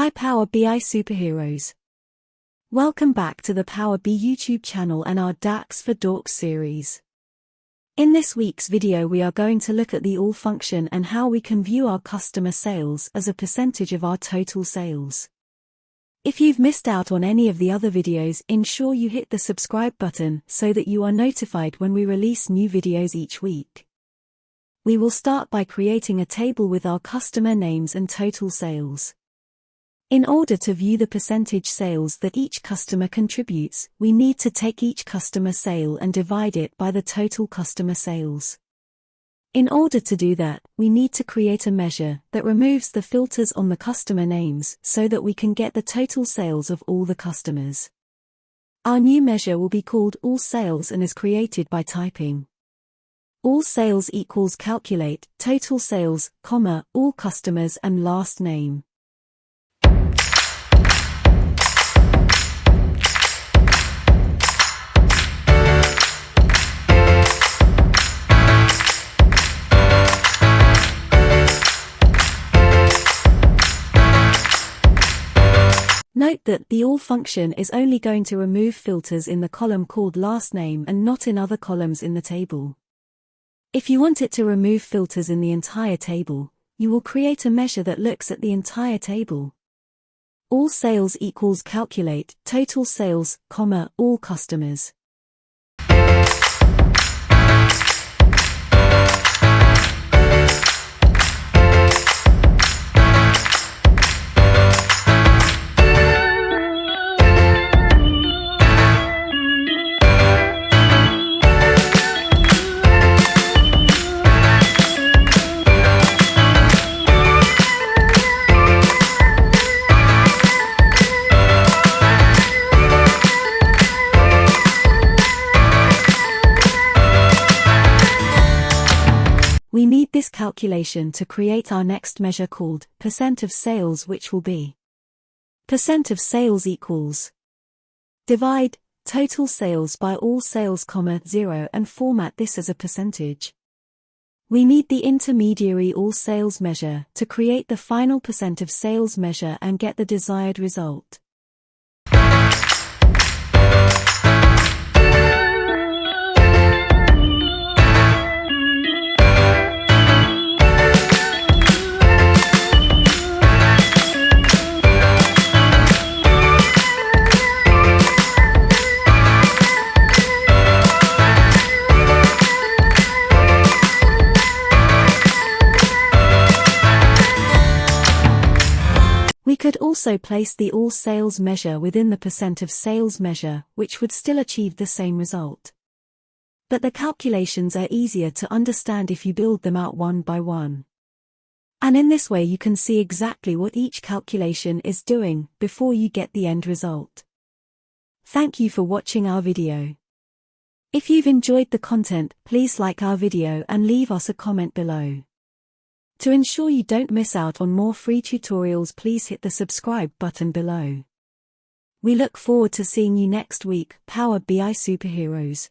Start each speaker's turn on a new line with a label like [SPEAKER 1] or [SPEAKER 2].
[SPEAKER 1] Hi Power BI superheroes. Welcome back to the Power BI YouTube channel and our DAX for Dorks series. In this week's video we are going to look at the all function and how we can view our customer sales as a percentage of our total sales. If you've missed out on any of the other videos, ensure you hit the subscribe button so that you are notified when we release new videos each week. We will start by creating a table with our customer names and total sales. In order to view the percentage sales that each customer contributes, we need to take each customer sale and divide it by the total customer sales. In order to do that, we need to create a measure that removes the filters on the customer names so that we can get the total sales of all the customers. Our new measure will be called all sales and is created by typing all sales equals calculate total sales, comma, all customers and last name. Note that the all function is only going to remove filters in the column called last name and not in other columns in the table. If you want it to remove filters in the entire table, you will create a measure that looks at the entire table. All sales equals calculate total sales, comma, all customers. We need this calculation to create our next measure called percent of sales, which will be percent of sales equals divide total sales by all sales, comma, 0 and format this as a percentage. We need the intermediary all sales measure to create the final percent of sales measure and get the desired result. We could also place the all sales measure within the percent of sales measure, which would still achieve the same result. But the calculations are easier to understand if you build them out one by one. And in this way you can see exactly what each calculation is doing before you get the end result. Thank you for watching our video. If you've enjoyed the content, please like our video and leave us a comment below. To ensure you don't miss out on more free tutorials, please hit the subscribe button below. We look forward to seeing you next week, Power BI superheroes.